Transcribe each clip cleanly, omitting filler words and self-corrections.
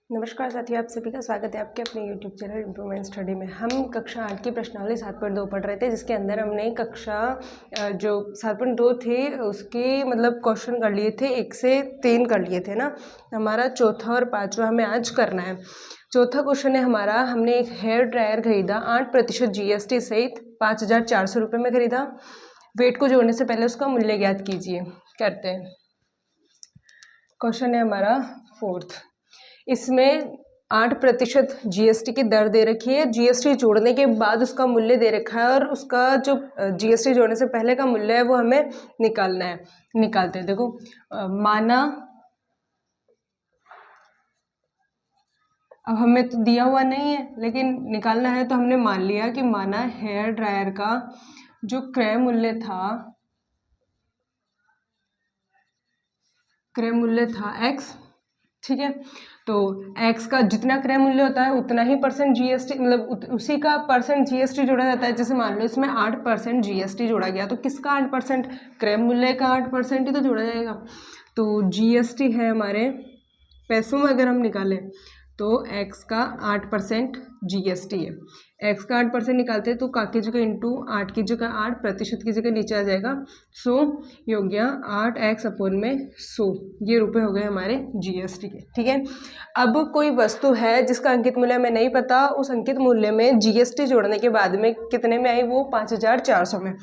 नमस्कार साथियों, आप सभी का स्वागत है आपके अपने YouTube चैनल इम्प्रूवमेंट स्टडी में। हम कक्षा 8 की प्रश्नावली 7.2 पढ़ रहे थे, जिसके अंदर हमने कक्षा जो 7.2 थी उसकी मतलब क्वेश्चन कर लिए थे, 1 से 3 कर लिए थे ना। हमारा चौथा और पांचवा हमें आज करना है। चौथा क्वेश्चन है हमारा, हमने एक हेयर ड्रायर खरीदा 8% GST सहित 5,400 रुपये में खरीदा। वेट को जोड़ने से पहले उसका मूल्य ज्ञात कीजिए। करते हैं। क्वेश्चन है हमारा फोर्थ। इसमें 8% GST की दर दे रखी है, GST जोड़ने के बाद उसका मूल्य दे रखा है और उसका जो GST जोड़ने से पहले का मूल्य है वो हमें निकालना है। निकालते हैं। देखो, माना अब हमें तो दिया हुआ नहीं है लेकिन निकालना है, तो हमने मान लिया कि माना हेयर ड्रायर का जो क्रय मूल्य था X, ठीक है। तो x का जितना क्रय मूल्य होता है उतना ही % GST, मतलब उसी का % GST जोड़ा जाता है। जैसे मान लो इसमें 8% GST जोड़ा गया, तो किसका 8%? क्रय मूल्य का 8% ही तो जोड़ा जाएगा। तो GST है हमारे पैसों में, अगर हम निकालें तो x का 8% GST है। x का 8% निकालते हैं तो का की जगह इंटू 8 की जगह 8% की जगह नीचे आ जाएगा 100, ये हो गया 8x अपोन में 100। ये रुपए हो गए हमारे GST के, ठीक है। अब कोई वस्तु है जिसका अंकित मूल्य हमें नहीं पता, उस अंकित मूल्य में GST जोड़ने के बाद में कितने में आई? वो 5,400 में।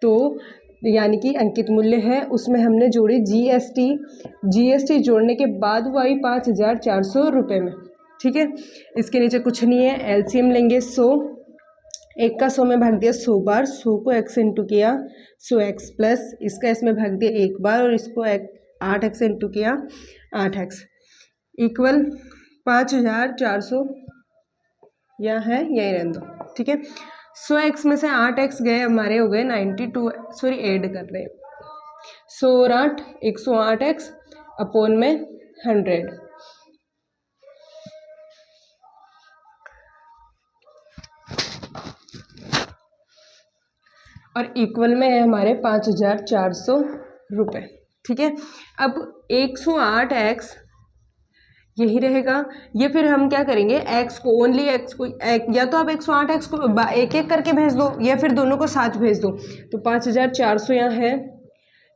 तो यानी कि अंकित मूल्य है उसमें हमने जोड़ी GST जोड़ने के बाद वो आई 5,400 रुपये में, ठीक है। इसके नीचे कुछ नहीं है, LCM लेंगे 100, 1 का 100 में भाग दिया 100 बार, 100 को x इंटू किया 100x प्लस इसका इसमें भाग दिया 1 बार और इसको 8x इंटू किया 8x इक्वल 5,400। यह है, यही रहने दो, ठीक है। 100x में से 8x गए, हमारे हो गए 92, सॉरी ऐड कर रहे हैं 100 और 8 108x अपोन में 100। और इक्वल में है हमारे 5,400 रुपये, ठीक है। अब 108x यही रहेगा। ये फिर हम क्या करेंगे, x को ओनली x को या तो आप 108x को एक एक करके भेज दो या फिर दोनों को साथ भेज दो। तो 5,400 यहाँ है,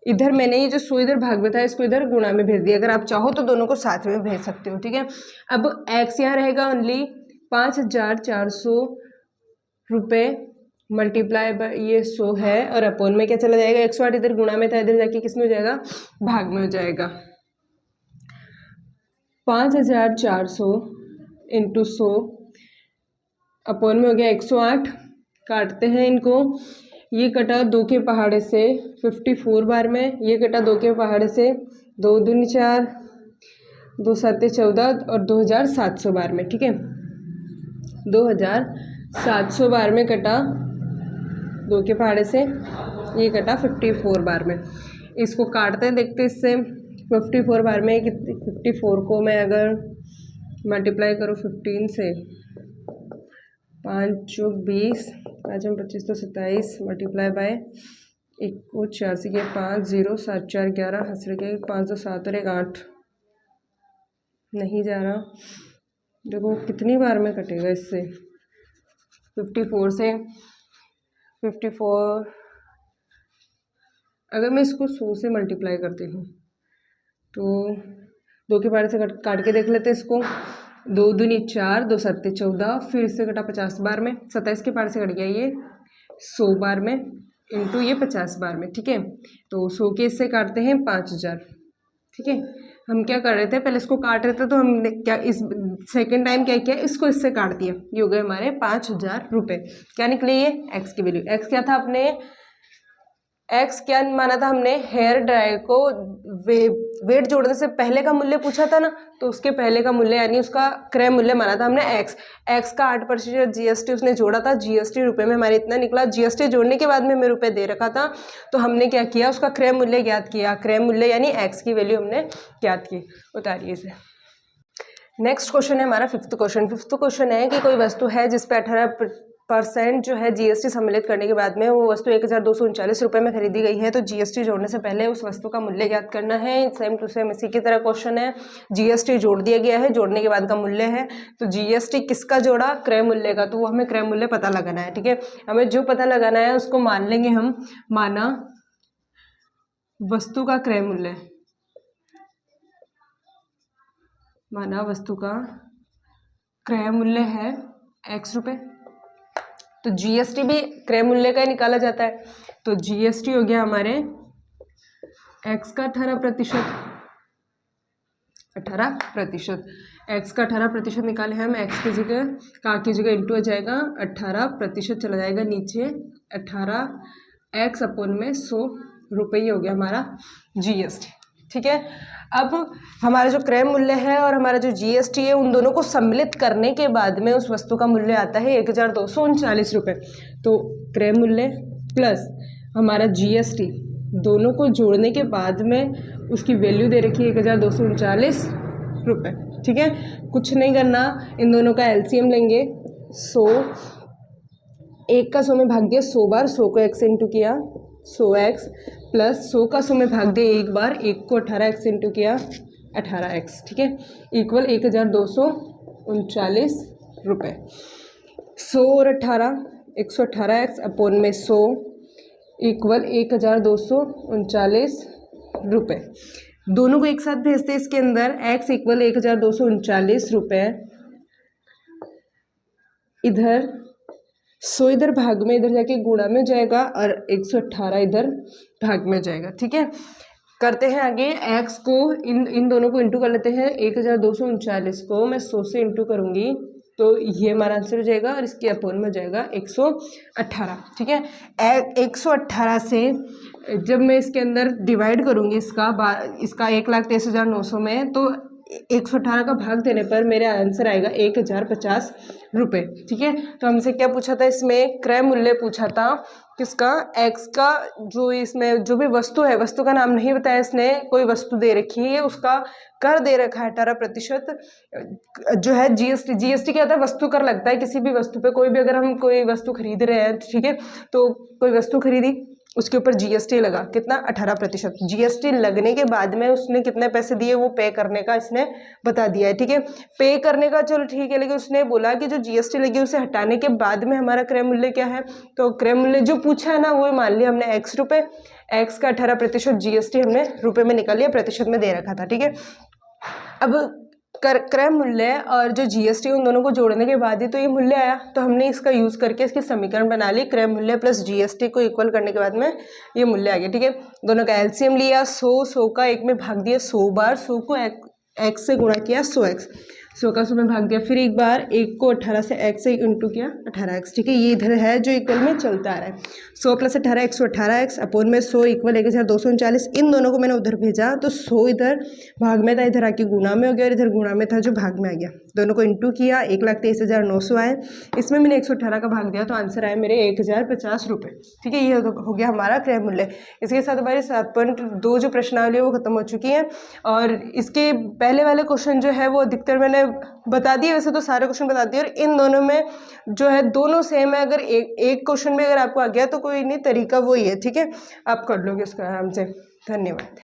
इधर मैंने ये जो 100 इधर भाग में था इसको इधर गुणा में भेज दिया। अगर आप चाहो तो दोनों को साथ में भेज सकते हो, ठीक है। अब x यहाँ रहेगा ओनली 5,400 रुपये मल्टीप्लाई बाय ये 100 है और अपोन में क्या चला जाएगा, 108 इधर गुणा में था, इधर जाके किस में हो जाएगा, भाग में हो जाएगा। 5,400 इंटू 100 अपोन में हो गया 108। काटते हैं इनको, ये कटा 2 के पहाड़े से 54 बार में, ये कटा 2 के पहाड़े से 2 दूनी 4, 2 7 14 और 2,700 बार में, ठीक है। 2,700 बार में कटा 2 के पहाड़े से, ये कटा 54 बार में। इसको काटते हैं, देखते इससे 54 बार में 54 को मैं अगर मल्टीप्लाई करूँ 15 से, 5 चौक 20, 5 25 तो 27 मल्टीप्लाई बाय 1 को 4 से किया 5 0 7 4 11 हंस के 5 2 7 और 1 8 नहीं जा रहा। देखो कितनी बार में कटेगा इससे, 54 से 54 अगर मैं इसको 100 से मल्टीप्लाई करती हूँ तो 2 के पहाड़े से काट के देख लेते हैं इसको। 2 दूनी 4, 2 7 14, फिर इससे कटा 50 बार में, 27 के पहाड़े से कट गया ये 100 बार में इंटू ये 50 बार में, ठीक है। तो 100 के इससे काटते हैं 5,000, ठीक है। हम क्या कर रहे थे, पहले इसको काट रहे थे तो हमने क्या इस सेकेंड टाइम क्या किया, इसको इससे काट दिया, ये हो गए हमारे 5,000 रुपये। क्या निकले ये, x की वैल्यू। x क्या था, अपने x क्या माना था हमने, हेयर ड्रायर को वेट जोड़ने से पहले का मूल्य पूछा था ना, तो उसके पहले का मूल्य यानी उसका क्रय मूल्य माना था हमने x का 8% GST उसने जोड़ा था, GST रुपए में हमारे इतना निकला। GST जोड़ने के बाद में हमें रुपए दे रखा था, तो हमने क्या किया, उसका क्रय मूल्य ज्ञात किया। क्रय मूल्य यानी x की वैल्यू हमने ज्ञात की। उतारिए इसे। नेक्स्ट क्वेश्चन है हमारा फिफ्थ क्वेश्चन। फिफ्थ क्वेश्चन है कि कोई वस्तु है जिस पे % जो है जीएसटी सम्मिलित करने के बाद में वो वस्तु 1239 रुपये में खरीदी गई है, तो जीएसटी जोड़ने से पहले उस वस्तु का मूल्य ज्ञात करना है। सेम टू सेम इसी की तरह क्वेश्चन है, जीएसटी जोड़ दिया गया है, जोड़ने के बाद का मूल्य है, तो जीएसटी किसका जोड़ा, क्रय मूल्य का, तो वो हमें क्रय मूल्य पता लगाना है। ठीक है, हमें जो पता लगाना है उसको मान लेंगे हम, माना वस्तु का क्रय मूल्य, माना वस्तु का क्रय मूल्य है x रुपये, तो जीएसटी भी क्रय मूल्य का ही निकाला जाता है, तो जीएसटी हो गया हमारे x का 18%, 18%, x का 18% निकाले हैं हम, x की जगह की जगह इंटू हो जाएगा 18% चला जाएगा नीचे, 18x अपोन में 100 रुपये हो गया हमारा जीएसटी। ठीक है, अब हमारा जो क्रय मूल्य है और हमारा जो जीएसटी है उन दोनों को सम्मिलित करने के बाद में उस वस्तु का मूल्य आता है 1239 रुपये। तो क्रय मूल्य प्लस हमारा जीएसटी दोनों को जोड़ने के बाद में उसकी वैल्यू दे रखी है 1239 रुपये। ठीक है, कुछ नहीं करना, इन दोनों का एलसीएम लेंगे, 100 1 का 100 में भाग दिया 100 बार, 100 को x इंटू किया 100x प्लस 100 का 100 में भाग दिया एक बार, 1 को 18x इंटू किया 18x। ठीक है, इक्वल 1239 रुपये। 100 और 18 118x अपोन में 100 इक्वल 1239 रुपये। दोनों को एक साथ भेजते हैं इसके अंदर, x इक्वल 1239 रुपये, इधर 100 इधर भाग में, इधर जाके गुणा में जाएगा और 118 इधर भाग में जाएगा। ठीक है, करते हैं आगे, x को इन दोनों को इंटू कर लेते हैं, 1239 को मैं 100 से इंटू करूँगी तो ये हमारा आंसर हो जाएगा और इसके अपोन में जाएगा 118। ठीक है, 118 से जब मैं इसके अंदर डिवाइड करूँगी इसका 1,23,900 में, तो 118 का भाग देने पर मेरा आंसर आएगा 1050 रुपये। ठीक है, तो हमसे क्या पूछा था, इसमें क्रय मूल्य पूछा था किसका, x का, जो इसमें जो भी वस्तु है, वस्तु का नाम नहीं बताया इसने, कोई वस्तु दे रखी है, उसका कर दे रखा है 18% जो है जीएसटी। जीएसटी क्या होता है, वस्तु कर लगता है किसी भी वस्तु पे, कोई भी अगर हम कोई वस्तु खरीद रहे हैं, ठीक है, तो कोई वस्तु खरीदी उसके ऊपर जीएसटी लगा, कितना, 18%। जीएसटी लगने के बाद में उसने कितने पैसे दिए वो पे करने का इसने बता दिया है। ठीक है, पे करने का चलो ठीक है, लेकिन उसने बोला कि जो जीएसटी लगी उसे हटाने के बाद में हमारा क्रय मूल्य क्या है, तो क्रय मूल्य जो पूछा है ना वो मान लिया हमने x रुपये, x का 18% जीएसटी हमने रुपये में निकाल लिया, प्रतिशत में दे रखा था। ठीक है, अब क्रय मूल्य और जो जीएसटी उन दोनों को जोड़ने के बाद ही तो ये मूल्य आया, तो हमने इसका यूज़ करके इसकी समीकरण बना ली, क्रय मूल्य प्लस जीएसटी को इक्वल करने के बाद में ये मूल्य आ गया। ठीक है, दोनों का एलसीएम लिया, 100 का 1 में भाग दिया 100 बार, 100 को x से गुणा किया 100x, 100 का 100 में भाग दिया, फिर एक बार 1 को 18 से x से इंटू किया 18x। ठीक है, ये इधर है जो इक्वल में चलता आ रहा है, 100 प्लस 18 118x अपोन में 100 इक्वल 1239। इन दोनों को मैंने उधर भेजा तो 100 इधर भाग में था, इधर आके गुणा में हो गया और इधर गुणा में था जो भाग में आ गया, दोनों को इंटू किया, 1,23,900 आए, इसमें मैंने 118 का भाग दिया तो आंसर आया मेरे 1050 रुपये। ठीक है, ये हो गया हमारा क्रय मूल्य। इसके साथ हमारी 7.2 जो प्रश्नावली है वो खत्म हो चुकी है, और इसके पहले वाले क्वेश्चन जो है वो अधिकतर मैंने बता दिए, वैसे तो सारे क्वेश्चन बता दिए, और इन दोनों में जो है दोनों सेम है, अगर एक क्वेश्चन में अगर आपको आ गया तो कोई नहीं, तरीका वही है। ठीक है, आप कर लोगे उसका आराम से। धन्यवाद।